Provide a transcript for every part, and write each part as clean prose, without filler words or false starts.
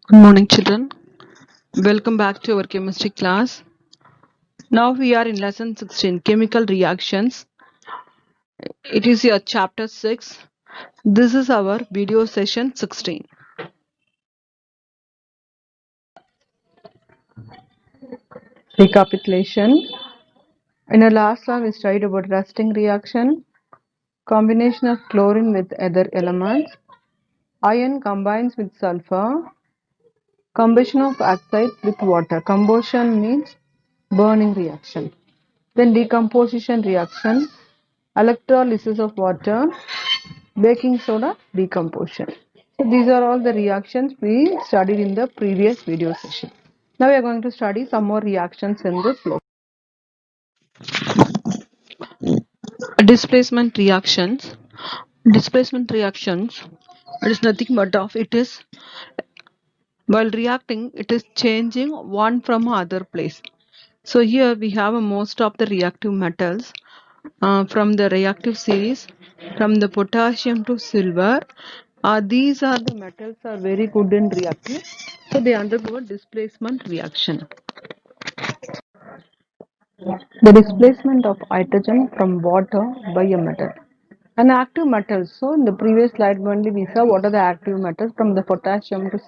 Good morning, children. Welcome back to our chemistry class. Now we are in lesson 16 chemical reactions. It is your chapter 6. This is our video session 16. Recapitulation. In our last one, we studied about rusting reaction, combination of chlorine with other elements, iron combines with sulfur, combustion of oxide with water. Combustion means burning reaction. Then decomposition reaction, electrolysis of water, baking soda decomposition. So these are all the reactions we studied in the previous video session. Now we are going to study some more reactions in this lesson. Displacement reactions. Displacement reactions, it is nothing but of it is while reacting it is changing one from other place. So here we have most of the reactive metals from the reactive series from the potassium to silver. These are the metals are very good in reacting, so they undergo displacement reaction. The displacement of hydrogen from water by a metal. An active metal. So in the previous slide only we saw what are the active metals from the potassium to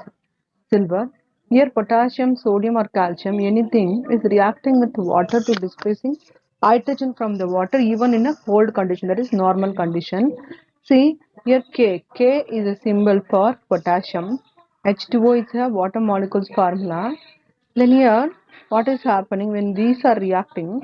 silver. Here potassium, sodium or calcium, anything is reacting with water to displacing hydrogen from the water even in a cold condition, that is normal condition. See here K. K is a symbol for potassium. H2O is a water molecules formula. Then here what is happening when these are reacting,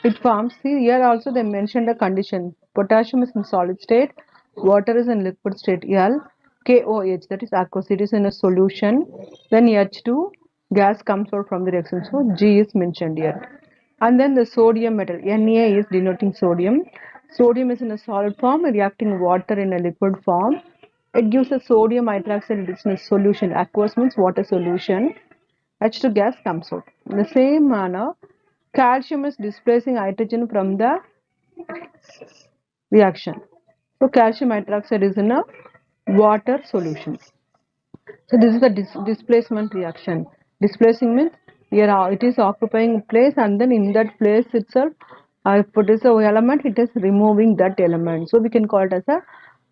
it forms, see here also they mentioned a condition. Potassium is in solid state, water is in liquid state. L KOH, that is aqueous, it is in a solution. Then H2 gas comes out from the reaction. So G is mentioned here. And then the sodium metal, Na is denoting sodium. Sodium is in a solid form reacting water in a liquid form. It gives a sodium hydroxide, it is in a solution. Aqueous means water solution. H2 gas comes out. In the same manner, calcium is displacing hydrogen from the reaction. So calcium hydroxide is in a water solution. So this is the displacement reaction. Displacing means here it is occupying place and then in that place itself, if it is an element, it is removing that element. So we can call it as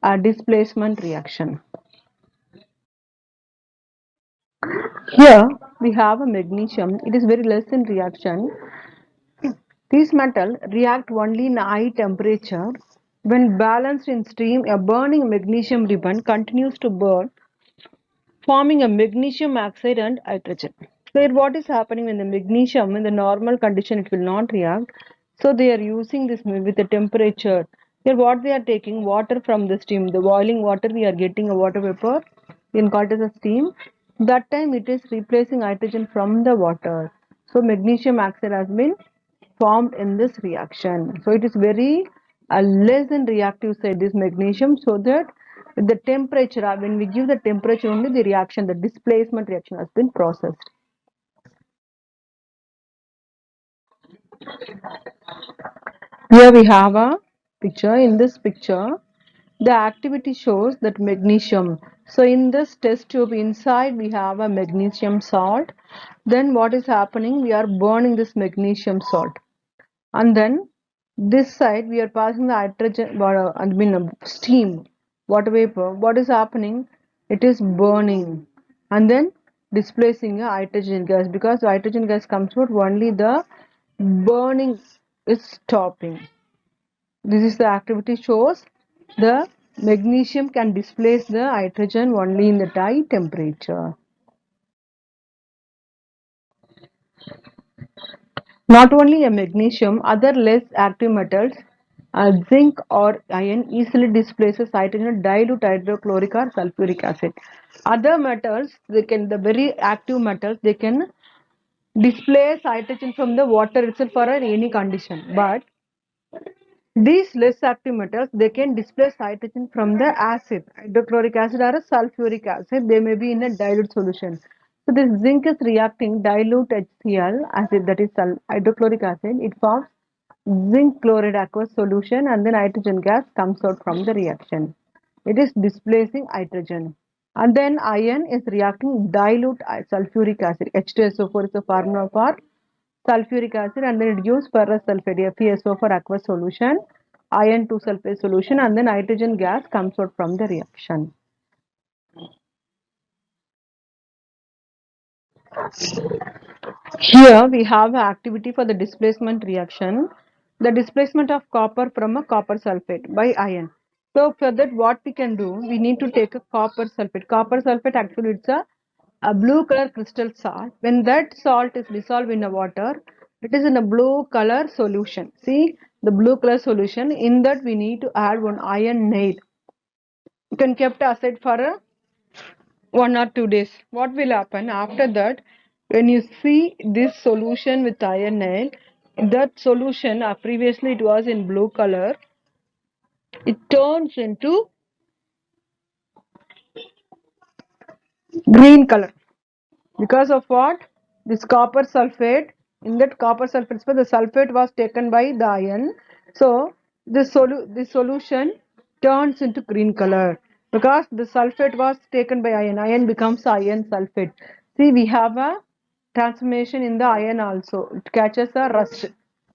a displacement reaction. Here we have a magnesium. It is very less in reaction. These metals react only in high temperature. When balanced in steam, a burning magnesium ribbon continues to burn, forming a magnesium oxide and hydrogen. So here what is happening when the magnesium in the normal condition it will not react. So they are using this with the temperature. Here what they are taking water from the steam, the boiling water we are getting a water vapor, in called as a steam. That time it is replacing hydrogen from the water. So magnesium oxide has been formed in this reaction. So it is very less than reactive side this magnesium, so that the temperature when we give the temperature only the reaction, the displacement reaction has been processed. Here we have a picture. In this picture the activity shows that magnesium. So in this test tube inside we have a magnesium salt. Then what is happening, we are burning this magnesium salt, and then this side we are passing the hydrogen steam, water vapor. What is happening, it is burning and then displacing a hydrogen gas, because hydrogen gas comes out only the burning is stopping. This is the activity shows the magnesium can displace the hydrogen only in the high temperature. Not only a magnesium, other less active metals, zinc or iron easily displaces hydrogen, dilute hydrochloric or sulfuric acid. Other metals, the very active metals, they can displace hydrogen from the water itself for any condition. But these less active metals, they can displace hydrogen from the acid, hydrochloric acid or a sulfuric acid. They may be in a dilute solution. So this zinc is reacting dilute HCl acid, that is hydrochloric acid. It forms zinc chloride aqueous solution and then hydrogen gas comes out from the reaction. It is displacing hydrogen. And then iron is reacting dilute sulfuric acid. H2SO4 is the formula for sulfuric acid, and then it gives ferrous sulfate, FeSO for aqueous solution, iron 2 sulfate solution, and then nitrogen gas comes out from the reaction. Here we have activity for the displacement reaction, the displacement of copper from a copper sulfate by iron. So for that what we can do, we need to take a copper sulfate. Copper sulfate actually it's a blue color crystal salt. When that salt is dissolved in the water, it is in a blue color solution. See the blue color solution, in that we need to add one iron nail. You can kept aside for a 1 or 2 days. What will happen after that? When you see this solution with iron nail, that solution previously it was in blue color, it turns into green color. Because of what? This copper sulfate. In that copper sulfate, the sulfate was taken by the iron. So this solution turns into green color because the sulfate was taken by iron. Iron becomes iron sulfate. See, we have a transformation in the iron also. It catches a rust.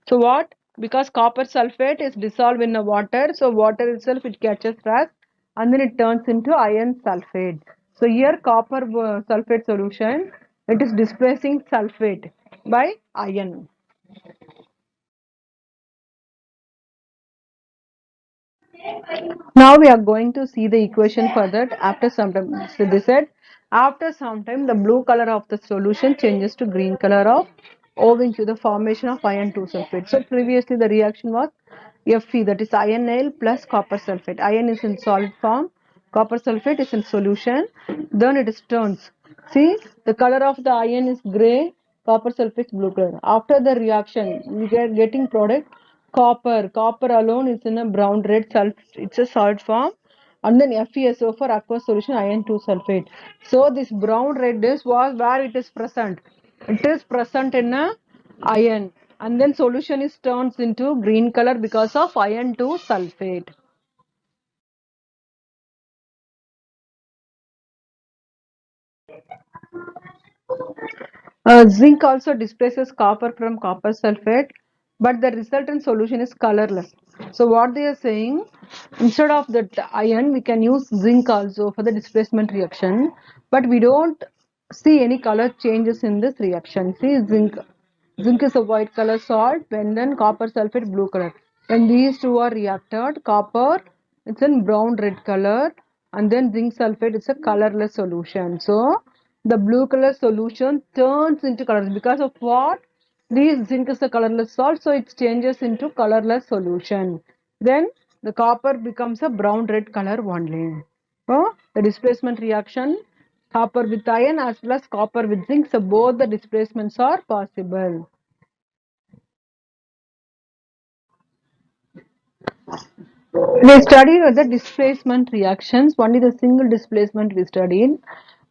So what? Because copper sulfate is dissolved in the water, so water itself it catches rust and then it turns into iron sulfate. So here copper sulfate solution, it is displacing sulfate by iron. Now we are going to see the equation for that after some time. So they said after some time the blue color of the solution changes to green color of owing to the formation of iron 2 sulfate. So previously the reaction was Fe, that is iron nail plus copper sulfate. Iron is in solid form, copper sulfate is in solution, then it is turns. See the color of the iron is grey, copper sulfate is blue color. After the reaction we get getting product copper. Copper alone is in a brown red salt. It's a salt form. And then FeSO for aqueous solution iron 2 sulfate. So this brown red is was where it is present. It is present in a iron. And then solution is turns into green color because of iron 2 sulfate. Zinc also displaces copper from copper sulfate, but the resultant solution is colorless. So what they are saying, instead of the iron, we can use zinc also for the displacement reaction, but we don't see any color changes in this reaction. See zinc. Zinc is a white color salt, when then copper sulfate blue color. When these two are reacted, copper it's in brown red color, and then zinc sulfate is a colorless solution. So the blue color solution turns into color because of what? This zinc is a colorless salt, so it changes into colorless solution. Then the copper becomes a brown red color only. So the displacement reaction, copper with iron as well as copper with zinc, so both the displacements are possible. We studied the displacement reactions, only the single displacement we studied,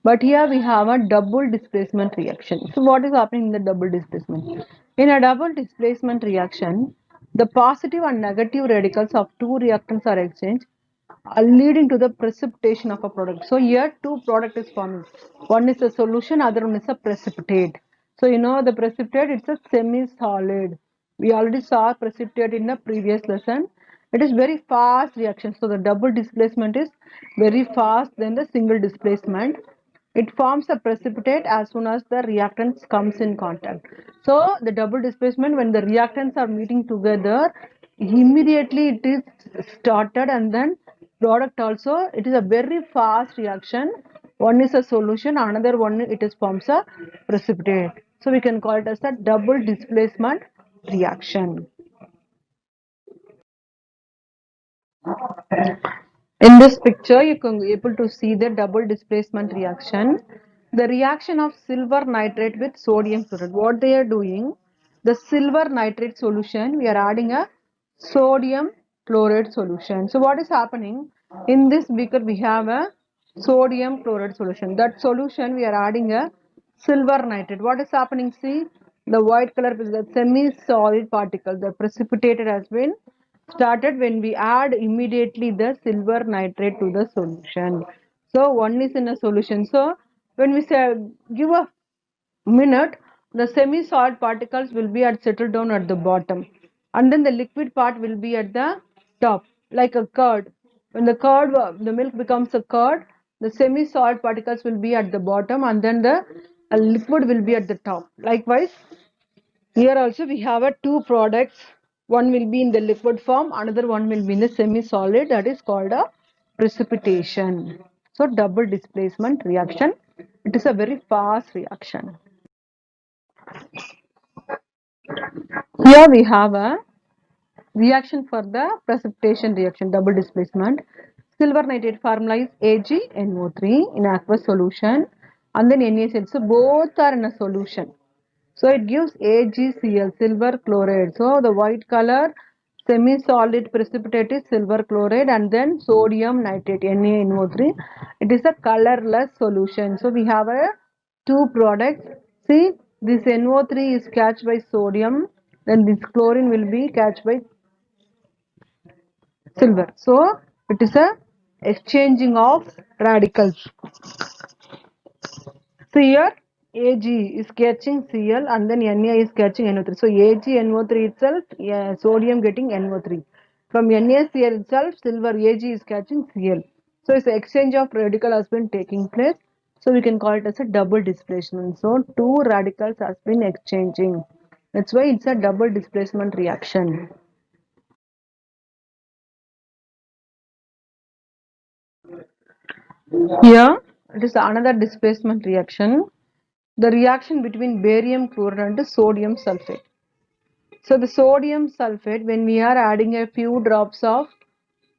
but here we have a double displacement reaction. So what is happening in the double displacement? In a double displacement reaction, the positive and negative radicals of two reactants are exchanged, leading to the precipitation of a product. So here two product is forming. One is a solution, other one is a precipitate. So you know the precipitate, it's a semi-solid. We already saw precipitate in the previous lesson. It is very fast reaction. So the double displacement is very fast than the single displacement. It forms a precipitate as soon as the reactants comes in contact. So the double displacement, when the reactants are meeting together, immediately it is started, and then product also, it is a very fast reaction. One is a solution, another one it is forms a precipitate. So we can call it as a double displacement reaction. In this picture, you can be able to see the double displacement reaction. The reaction of silver nitrate with sodium chloride. What they are doing, the silver nitrate solution, we are adding a sodium chloride solution. So what is happening? In this beaker, we have a sodium chloride solution. That solution, we are adding a silver nitrate. What is happening? See, the white color is the semi-solid particle. The precipitated has been started when we add immediately the silver nitrate to the solution. So one is in a solution. So when we say give a minute, the semi-solid particles will be at settled down at the bottom, and then the liquid part will be at the top, like a curd. When the curd, the milk becomes a curd, the semi-solid particles will be at the bottom, and then the liquid will be at the top. Likewise, here also we have a two products. One will be in the liquid form, another one will be in the semi-solid. That is called a precipitation. So double displacement reaction. It is a very fast reaction. Here we have a reaction for the precipitation reaction, double displacement. Silver nitrate formula is AgNO3 in aqueous solution, and then NaCl. So both are in a solution. So it gives AgCl, silver chloride. So the white color semi-solid precipitate is silver chloride, and then sodium nitrate NaNO3. It is a colorless solution. So we have a two products. See, this NO3 is catched by sodium, then this chlorine will be catched by silver. So it is a exchanging of radicals. So here Ag is catching Cl and then Na is catching NO3. So AgNO3 itself, sodium getting NO3. From NaCl itself, silver Ag is catching Cl. So its exchange of radical has been taking place. So we can call it as a double displacement. So two radicals has been exchanging. That's why it's a double displacement reaction. Here it is another displacement reaction. The reaction between barium chloride and sodium sulfate. So the sodium sulfate, when we are adding a few drops of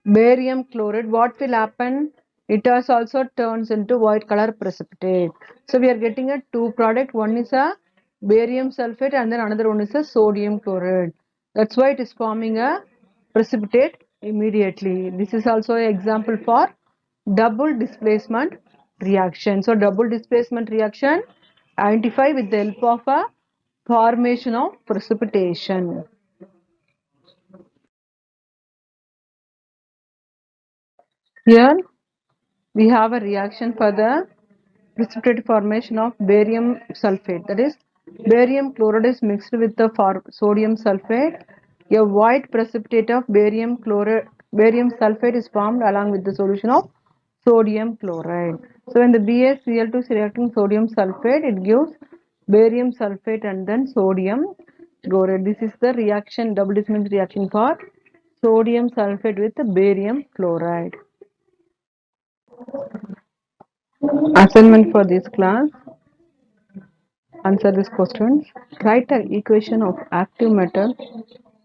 barium chloride, what will happen? It has also turns into white color precipitate. So we are getting a two product. One is a barium sulfate and then another one is a sodium chloride. That's why it is forming a precipitate immediately. This is also an example for double displacement reaction. So double displacement reaction identify with the help of a formation of precipitation. Here we have a reaction for the precipitate formation of barium sulfate. That is, barium chloride is mixed with the sodium sulfate. A white precipitate of barium sulfate is formed along with the solution of sodium chloride. So when the BaCl2 is reacting sodium sulfate, it gives barium sulfate and then sodium chloride. This is the reaction, double displacement reaction for sodium sulfate with barium chloride. Assignment for this class. Answer these questions. Write an equation of active metal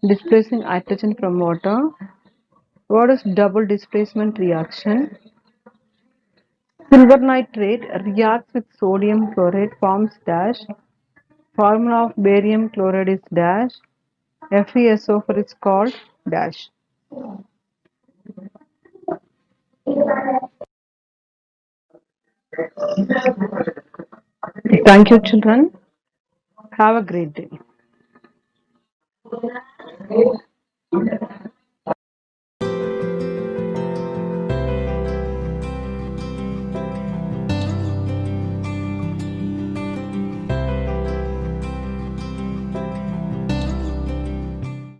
displacing hydrogen from water. What is double displacement reaction? Silver nitrate reacts with sodium chloride, forms dash. Formula of barium chloride is dash. FeSO4 is called dash. Thank you, children. Have a great day.